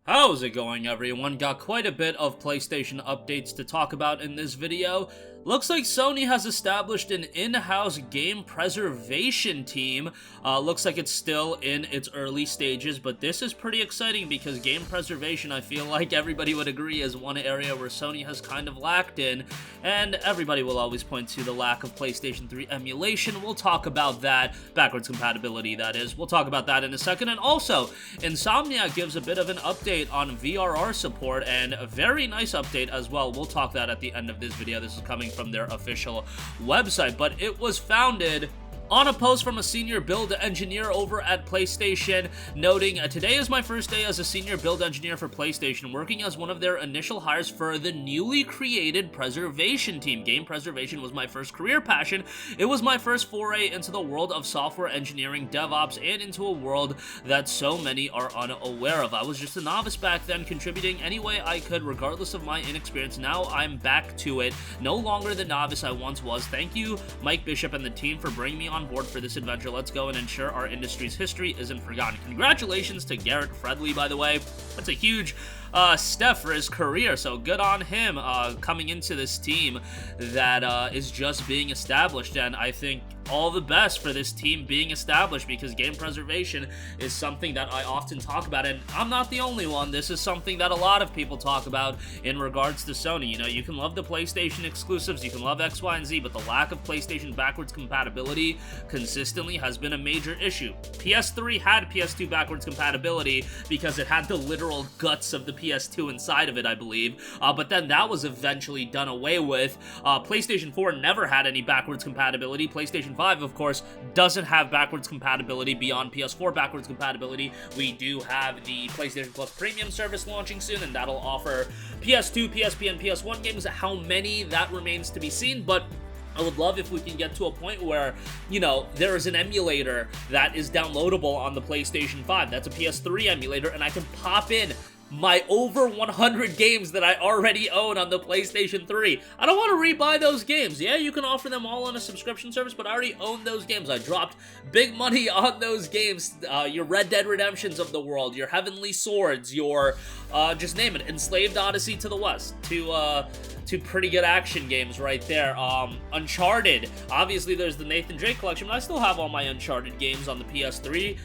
How's it going, everyone? Got quite a bit of PlayStation updates to talk about in this video. Looks like Sony has established an in-house game preservation team. Looks like it's still in its early stages, but this is pretty exciting because game preservation, I feel like everybody would agree, is one area where Sony has kind of lacked in, and everybody will always point to the lack of PlayStation 3 emulation. We'll talk about that, backwards compatibility that is. We'll talk about that in a second, and also, Insomniac gives a bit of an update on VRR support, and a very nice update as well. We'll talk that at the end of this video. This is coming from their official website, but it was founded on a post from a senior build engineer over at PlayStation, noting, today is my first day as a senior build engineer for PlayStation, working as one of their initial hires for the newly created preservation team. Game preservation was my first career passion. It was my first foray into the world of software engineering, DevOps, and into a world that so many are unaware of. I was just a novice back then, contributing any way I could, regardless of my inexperience. Now I'm back to it, no longer the novice I once was. Thank you, Mike Bishop and the team, for bringing me on board for this adventure. Let's go and ensure our industry's history isn't forgotten. Congratulations to Garrett Fredley, by the way. That's a huge step for his career, so good on him coming into this team that is just being established, and I think all the best for this team being established, because game preservation is something that I often talk about, and I'm not the only one. This is something that a lot of people talk about in regards to Sony. You know, you can love the PlayStation exclusives, you can love X, Y, and Z, but the lack of PlayStation backwards compatibility consistently has been a major issue. PS3 had PS2 backwards compatibility because it had the literal guts of the PS2 inside of it, I believe, but then that was eventually done away with. PlayStation 4 never had any backwards compatibility. PlayStation 5, of course, doesn't have backwards compatibility beyond PS4 backwards compatibility. We do have the PlayStation Plus Premium service launching soon, and that'll offer PS2, PSP, and PS1 games. How many, that remains to be seen, but I would love if we can get to a point where, you know, there is an emulator that is downloadable on the PlayStation 5. That's a PS3 emulator, and I can pop in my over 100 games that I already own on the PlayStation 3. I don't want to rebuy those games. Yeah, you can offer them all on a subscription service, but I already own those games. I dropped big money on those games. Your Red Dead Redemptions of the world, your Heavenly Swords, your, just name it, Enslaved Odyssey to the West, two pretty good action games right there. Uncharted. Obviously, there's the Nathan Drake collection, but I still have all my Uncharted games on the PS3.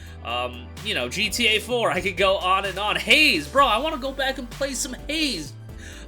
You know, GTA 4, I could go on and on. Haze, bro, I want to go back and play some Haze.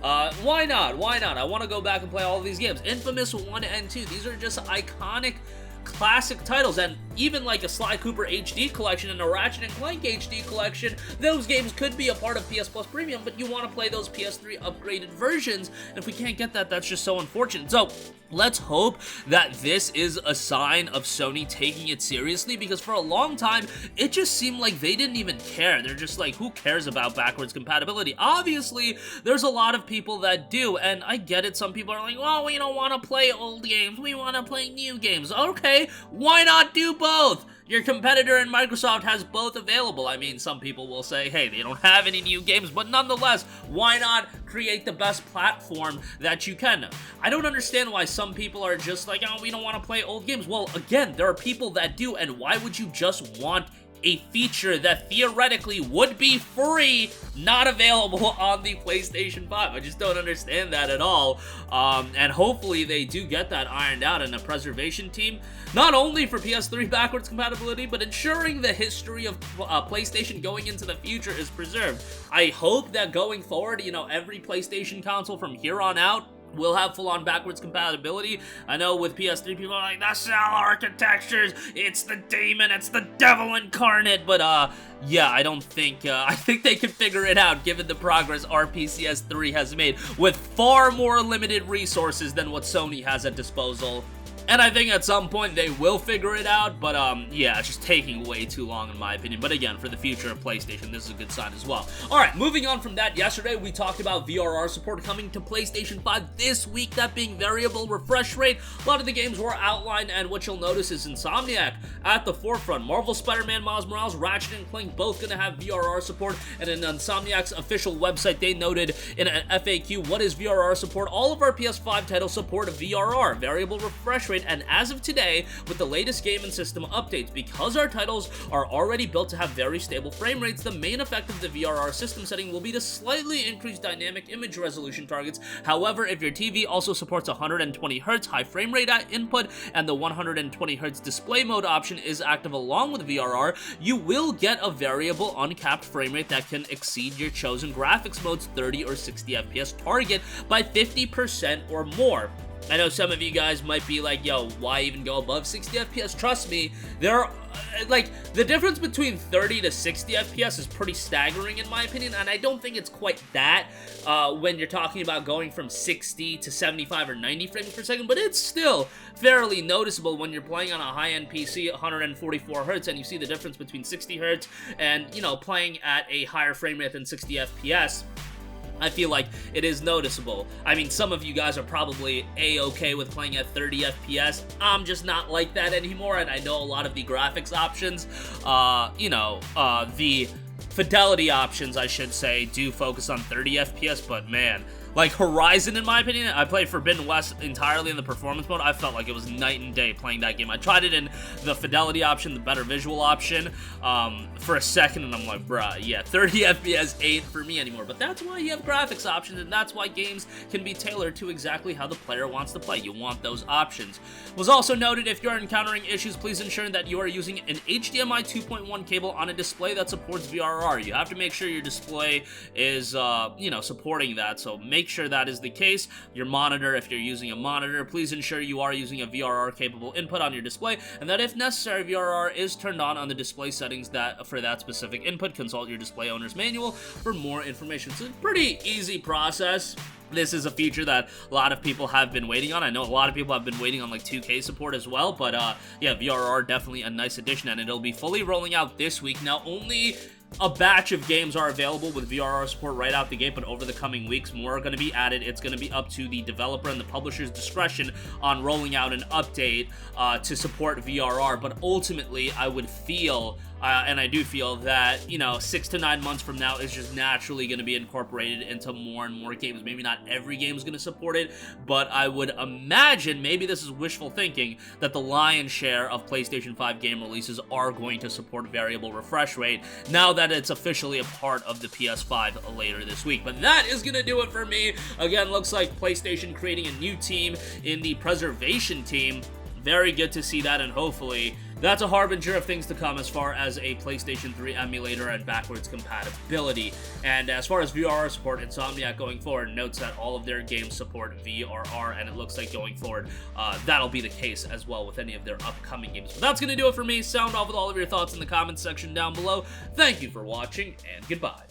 Why not? Why not? I want to go back and play all of these games. Infamous 1 and 2. These are just iconic classic titles, and even like a Sly Cooper HD collection and a Ratchet & Clank HD collection, those games could be a part of PS Plus Premium, but you want to play those PS3 upgraded versions, and if we can't get that, that's just so unfortunate. So let's hope that this is a sign of Sony taking it seriously, because for a long time, it just seemed like they didn't even care. They're just like, who cares about backwards compatibility? Obviously, there's a lot of people that do, and I get it. Some people are like, well, we don't want to play old games. We want to play new games. Okay, why not do both? Your competitor in Microsoft has both available. I mean, some people will say, hey, they don't have any new games, but nonetheless, why not create the best platform that you can? I don't understand why some people are just like, oh, we don't want to play old games. Well, again, there are people that do, and why would you just want a feature that theoretically would be free not available on the PlayStation 5? I just don't understand that at all. And hopefully they do get that ironed out in a preservation team, not only for PS3 backwards compatibility, but ensuring the history of PlayStation going into the future is preserved. I hope that going forward, you know, every PlayStation console from here on out will have full-on backwards compatibility. I know with PS3, people are like, the cell architectures, it's the demon, it's the devil incarnate, but yeah, I don't think, I think they can figure it out given the progress RPCS 3 has made with far more limited resources than what Sony has at disposal. And I think at some point they will figure it out, but yeah, it's just taking way too long in my opinion. But again, for the future of PlayStation, this is a good sign as well. Alright, moving on from that, yesterday we talked about VRR support coming to PlayStation 5 this week, that being variable refresh rate. A lot of the games were outlined, and what you'll notice is Insomniac at the forefront. Marvel Spider-Man Miles Morales, Ratchet & Clank, both gonna have VRR support, and in Insomniac's official website, they noted in an FAQ, what is VRR support? All of our PS5 titles support VRR, variable refresh rate. rate, and as of today, with the latest game and system updates, because our titles are already built to have very stable frame rates, the main effect of the VRR system setting will be to slightly increase dynamic image resolution targets. However, if your TV also supports 120Hz high frame rate at input, and the 120Hz display mode option is active along with VRR, you will get a variable uncapped frame rate that can exceed your chosen graphics mode's 30 or 60 FPS target by 50% or more. I know some of you guys might be like, yo, why even go above 60 FPS? Trust me, there are, like, the difference between 30 to 60 FPS is pretty staggering in my opinion, and I don't think it's quite that when you're talking about going from 60 to 75 or 90 frames per second, but it's still fairly noticeable when you're playing on a high-end PC at 144Hz and you see the difference between 60Hz and, you know, playing at a higher frame rate than 60 FPS. I feel like it is noticeable. I mean, some of you guys are probably a-okay with playing at 30 FPS. I'm just not like that anymore, and I know a lot of the graphics options, the fidelity options, I should say, do focus on 30 FPS, but man, like Horizon, in my opinion, I played Forbidden West entirely in the performance mode. I felt like it was night and day playing that game. I tried it in the fidelity option, the better visual option, for a second, and I'm like, bruh, yeah, 30 FPS ain't for me anymore. But that's why you have graphics options, and that's why games can be tailored to exactly how the player wants to play. You want those options. Was also noted, if you're encountering issues, please ensure that you are using an HDMI 2.1 cable on a display that supports VRR. You have to make sure your display is, supporting that, so make sure that is the case. Your monitor, if you're using a monitor, please ensure you are using a VRR capable input on your display, and that if necessary, VRR is turned on the display settings for that specific input. Consult your display owner's manual for more information. It's a pretty easy process. This is a feature that a lot of people have been waiting on. I know a lot of people have been waiting on like 2K support as well, but yeah, VRR definitely a nice addition, and it'll be fully rolling out this week. Now, only a batch of games are available with VRR support right out the gate, but over the coming weeks, more are going to be added. It's going to be up to the developer and the publisher's discretion on rolling out an update to support VRR, but ultimately, I would feel, and I do feel that, 6 to 9 months from now is just naturally going to be incorporated into more and more games. Maybe not every game is going to support it, but I would imagine, maybe this is wishful thinking, that the lion's share of PlayStation 5 game releases are going to support variable refresh rate now that it's officially a part of the PS5 later this week. But that is going to do it for me. Again, looks like PlayStation creating a new team in the preservation team. Very good to see that, and hopefully that's a harbinger of things to come as far as a PlayStation 3 emulator and backwards compatibility. And as far as VRR support, Insomniac going forward notes that all of their games support VRR, and it looks like going forward that'll be the case as well with any of their upcoming games. But that's going to do it for me. Sound off with all of your thoughts in the comments section down below. Thank you for watching, and goodbye.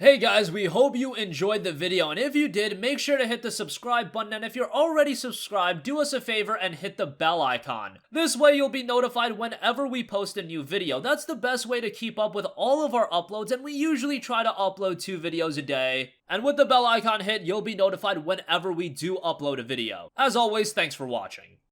Hey guys, we hope you enjoyed the video, and if you did, make sure to hit the subscribe button, and if you're already subscribed, do us a favor and hit the bell icon. This way you'll be notified whenever we post a new video. That's the best way to keep up with all of our uploads, and we usually try to upload 2 videos a day. And with the bell icon hit, you'll be notified whenever we do upload a video. As always, thanks for watching.